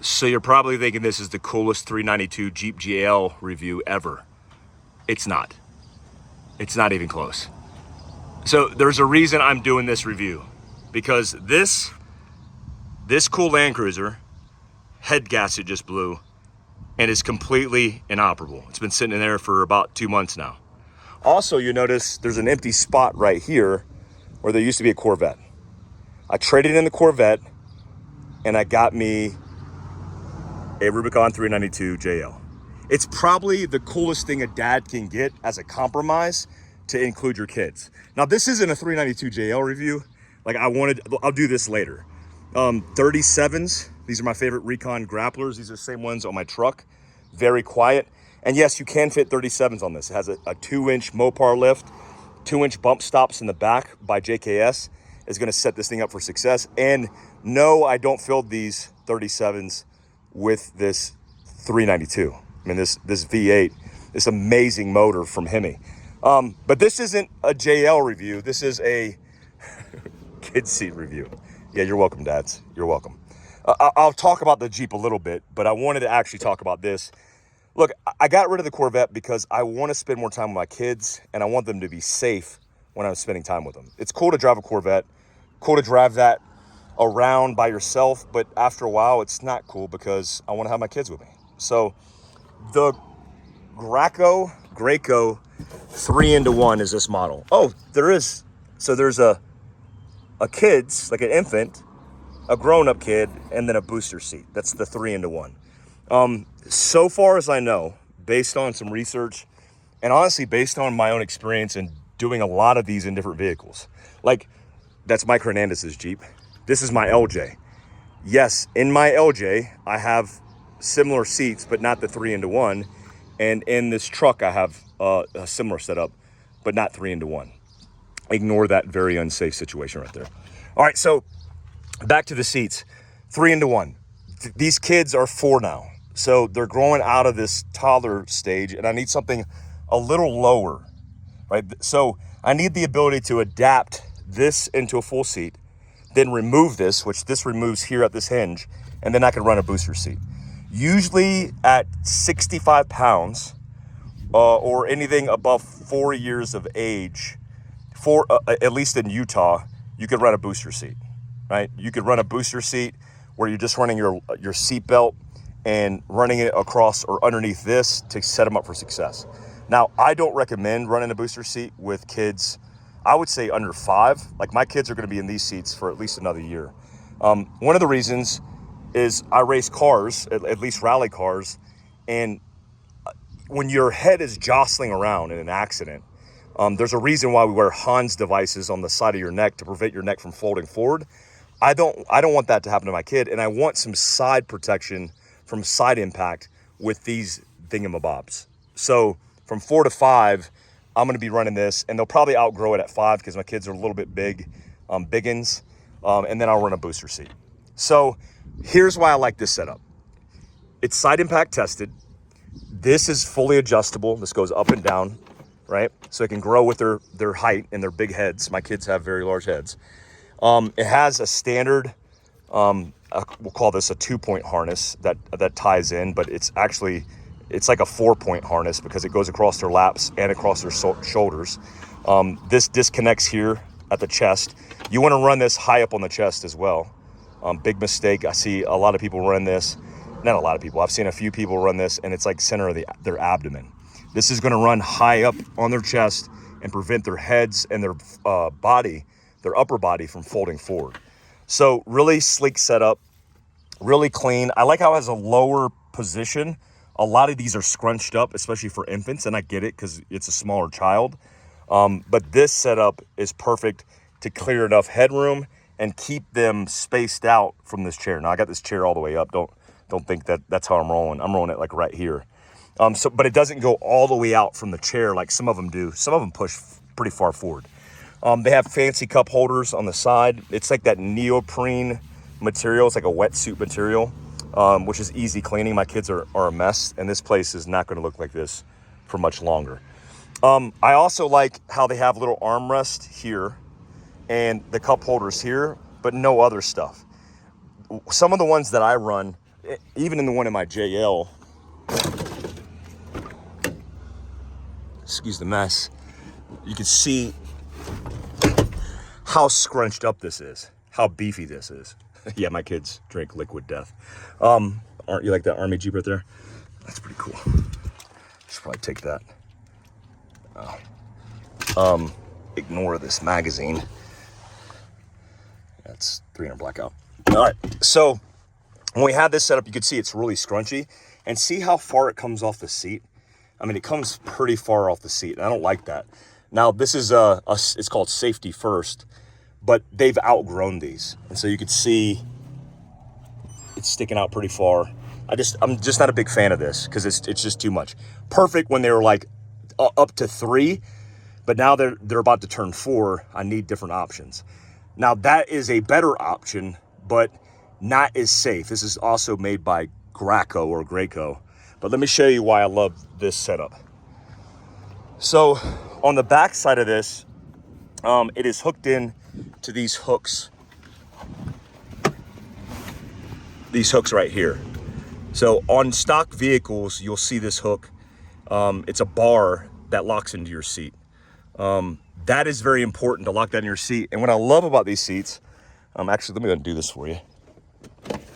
So you're probably thinking this is the coolest 392 Jeep GL review ever. It's not. It's not even close. So there's a reason I'm doing this review, because this cool Land Cruiser, head gasket just blew and is completely inoperable. It's been sitting in there for about 2 months now. Also, you notice there's an empty spot right here where there used to be a Corvette. I traded in the Corvette and I got me a Rubicon 392 JL. It's probably the coolest thing a dad can get as a compromise to include your kids. Now, this isn't a 392 JL review. Like I'll do this later. 37s, these are my favorite Recon grapplers. These are the same ones on my truck. Very quiet. And yes, you can fit 37s on this. It has a 2-inch Mopar lift, 2-inch bump stops in the back by JKS is gonna set this thing up for success. And no, I don't fill these 37s with this 392. I mean, this V8, this amazing motor from Hemi. But this isn't a JL review. This is a kid seat review. Yeah, you're welcome, dads. You're welcome. I'll talk about the Jeep a little bit, but I wanted to actually talk about this. Look, I got rid of the Corvette because I want to spend more time with my kids and I want them to be safe when I'm spending time with them. It's cool to drive a Corvette, cool to drive that around by yourself, but after a while, it's not cool because I want to have my kids with me. So the Graco 3-in-1 is this model. Oh, there is. So there's a kid's, like an infant, a grown-up kid, and then a booster seat. That's the 3-in-1. So far as I know, based on some research, and honestly, based on my own experience in doing a lot of these in different vehicles, like that's Mike Hernandez's Jeep. This is my LJ. Yes, in my LJ, I have similar seats, but not the 3-in-1. And in this truck, I have a similar setup, but not 3-in-1. Ignore that very unsafe situation right there. All right, so back to the seats. 3-in-1. These kids are 4 now. So they're growing out of this toddler stage, and I need something a little lower, right? So I need the ability to adapt this into a full seat, then remove this, which this removes here at this hinge, and then I can run a booster seat. Usually at 65 pounds or anything above 4 years of age, at least in Utah, you could run a booster seat, right? You could run a booster seat where you're just running your seat belt and running it across or underneath this to set them up for success. Now, I don't recommend running a booster seat with kids, I would say under 5. Like my kids are gonna be in these seats for at least another year. One of the reasons is I race cars, at least rally cars, and when your head is jostling around in an accident, there's a reason why we wear Hans devices on the side of your neck to prevent your neck from folding forward. I don't want that to happen to my kid, and I want some side protection from side impact with these thingamabobs. So from 4 to 5, I'm gonna be running this, and they'll probably outgrow it at 5 because my kids are a little bit biggins, and then I'll run a booster seat. So here's why I like this setup. It's side impact tested. This is fully adjustable. This goes up and down, right? So it can grow with their height and their big heads. My kids have very large heads. It has a standard, we'll call this a 2-point harness that ties in, but it's like a 4-point harness because it goes across their laps and across their shoulders. This disconnects here at the chest. You want to run this high up on the chest as well. Big mistake. I see a lot of people run this. Not a lot of people. I've seen a few people run this, and it's like center of their abdomen. This is going to run high up on their chest and prevent their heads and their their upper body from folding forward. So really sleek setup, really clean. I like how it has a lower position. A lot of these are scrunched up, especially for infants, and I get it because it's a smaller child. But this setup is perfect to clear enough headroom and keep them spaced out from this chair. Now I got this chair all the way up. Don't think that's how I'm rolling. I'm rolling it like right here. But it doesn't go all the way out from the chair like some of them do. Some of them push pretty far forward. They have fancy cup holders on the side. It's like that neoprene material. It's like a wetsuit material, which is easy cleaning. My kids are a mess, and this place is not going to look like this for much longer. I also like how they have little armrest here and the cup holders here, but no other stuff. Some of the ones that I run, even in the one in my JL, excuse the mess, you can see how scrunched up this is, how beefy this is. Yeah, my kids drink liquid death. Aren't you like that Army Jeep right there? That's pretty cool. Should probably take that. Ignore this magazine. That's 300 blackout. All right, so when we had this set up, you could see it's really scrunchy, and see how far it comes off the seat. I mean, it comes pretty far off the seat, and I don't like that. Now, this is it's called safety first, but they've outgrown these, and so you could see it's sticking out pretty far. I'm just not a big fan of this because it's just too much. Perfect when they were like up to 3, but now they're about to turn 4. I need different options. Now that is a better option, but not as safe. This is also made by Graco or Graco. But let me show you why I love this setup. So on the back side of this, it is hooked in to these hooks. These hooks right here. So on stock vehicles, you'll see this hook. It's a bar that locks into your seat. That is very important to lock that in your seat. And what I love about these seats, actually, let me go and do this for you.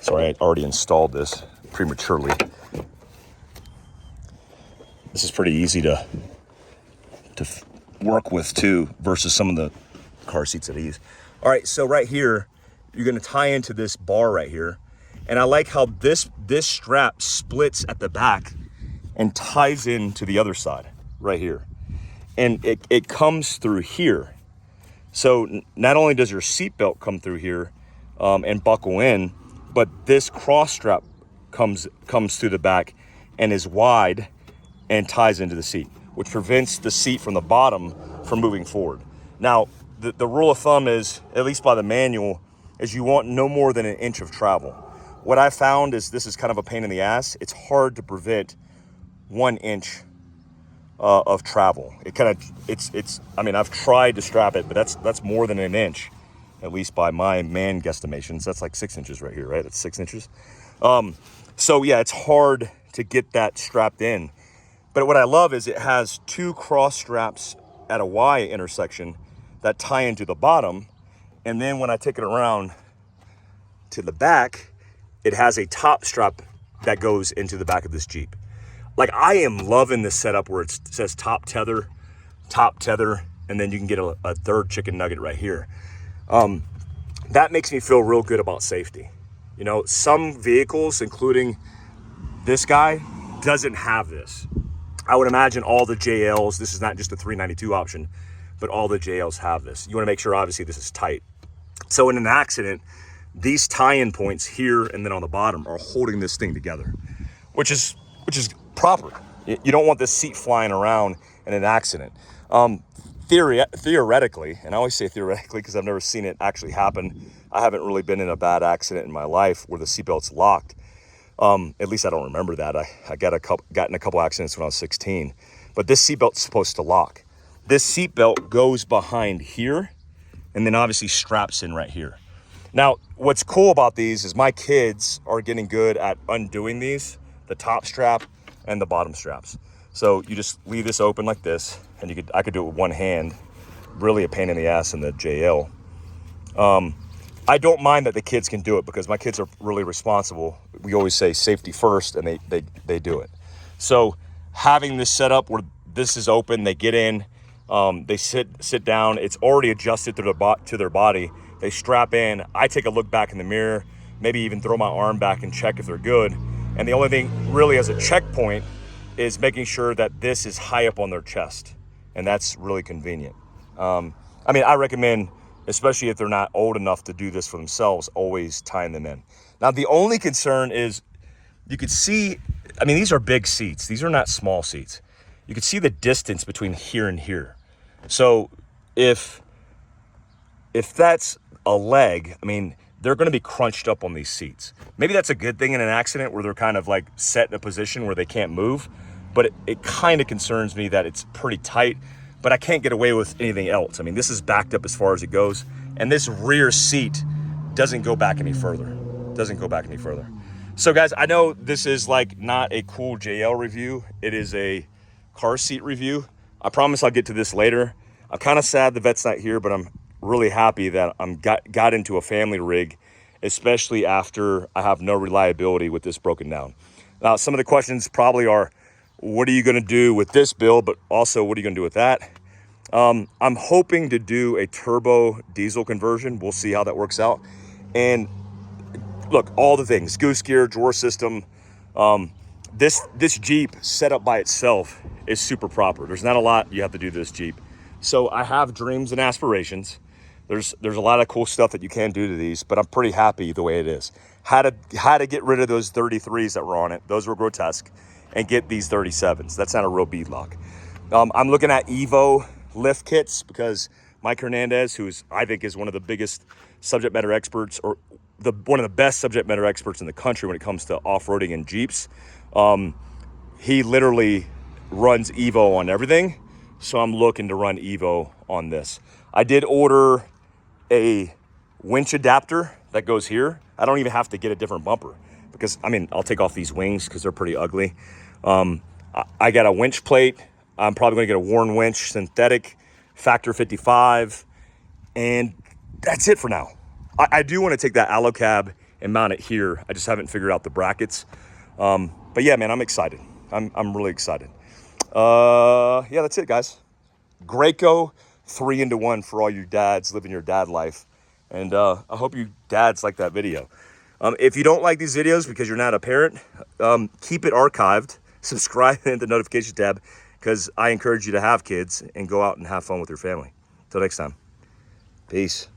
Sorry, I already installed this prematurely. This is pretty easy to work with too, versus some of the car seats that I use. All right, so right here, you're gonna tie into this bar right here. And I like how this strap splits at the back and ties into the other side right here. And it comes through here. So not only does your seatbelt come through here and buckle in, but this cross strap comes through the back and is wide and ties into the seat, which prevents the seat from the bottom from moving forward. Now, the rule of thumb is, at least by the manual, is you want no more than 1 inch of travel. What I found is this is kind of a pain in the ass. It's hard to prevent 1 inch of travel. I mean, I've tried to strap it, but that's more than 1 inch, at least by my man guesstimations. That's like 6 inches right here, right? That's 6 inches. So yeah, it's hard to get that strapped in. But what I love is it has 2 cross straps at a Y intersection that tie into the bottom. And then when I take it around to the back, it has a top strap that goes into the back of this Jeep. Like, I am loving this setup where it says top tether, and then you can get a third chicken nugget right here. That makes me feel real good about safety. You know, some vehicles, including this guy, doesn't have this. I would imagine all the JLs, this is not just a 392 option, but all the JLs have this. You wanna make sure, obviously, this is tight. So in an accident, these tie-in points here and then on the bottom are holding this thing together, which is proper. You don't want this seat flying around in an accident. Theoretically, and I always say theoretically because I've never seen it actually happen. I haven't really been in a bad accident in my life where the seatbelt's locked. At least I don't remember that. I got in a couple accidents when I was 16, but this seatbelt's supposed to lock. This seatbelt goes behind here and then obviously straps in right here. Now, what's cool about these is my kids are getting good at undoing these, the top strap and the bottom straps. So you just leave this open like this, and I could do it with one hand. Really a pain in the ass in the JL. I don't mind that the kids can do it because my kids are really responsible. We always say safety first, and they do it. So having this set up where this is open, they get in, they sit down. It's already adjusted to their body. They strap in. I take a look back in the mirror, maybe even throw my arm back and check if they're good. And the only thing really as a checkpoint is making sure that this is high up on their chest. And that's really convenient. I mean, I recommend, especially if they're not old enough to do this for themselves, always tying them in. Now, the only concern is you could see, I mean, these are big seats. These are not small seats. You can see the distance between here and here. So if that's a leg, I mean, they're going to be crunched up on these seats. Maybe that's a good thing in an accident where they're kind of like set in a position where they can't move, but it kind of concerns me that it's pretty tight, but I can't get away with anything else. I mean, this is backed up as far as it goes, and this rear seat doesn't go back any further. So guys, I know this is like not a cool JL review. It is a car seat review. I promise I'll get to this later. I'm kind of sad the vet's not here, but I'm really happy that I'm got into a family rig, especially after I have no reliability with this broken down. Now, some of the questions probably are, what are you going to do with this build? But also, what are you going to do with that? I'm hoping to do a turbo diesel conversion. We'll see how that works out. And look, all the things, goose gear, drawer system. This Jeep set up by itself is super proper. There's not a lot you have to do to this Jeep. So I have dreams and aspirations. There's a lot of cool stuff that you can do to these, but I'm pretty happy the way it is. Had to get rid of those 33s that were on it. Those were grotesque, and get these 37s. That's not a real bead lock. I'm looking at Evo lift kits because Mike Hernandez, who's I think is one of the biggest subject matter experts, or one of the best subject matter experts in the country when it comes to off-roading and Jeeps. He literally runs Evo on everything. So I'm looking to run Evo on this. I did order a winch adapter that goes here. I don't even have to get a different bumper because, I mean, I'll take off these wings because they're pretty ugly. I got a winch plate. I'm probably going to get a worn winch, synthetic, factor 55. And that's it for now. I do want to take that allo cab and mount it here. I just haven't figured out the brackets. But yeah, man, I'm excited. I'm really excited. Yeah, that's it, guys. Graco 3-in-1 for all you dads living your dad life. And I hope you dads like that video. If you don't like these videos because you're not a parent, keep it archived. Subscribe and hit the notification tab because I encourage you to have kids and go out and have fun with your family. Till next time. Peace.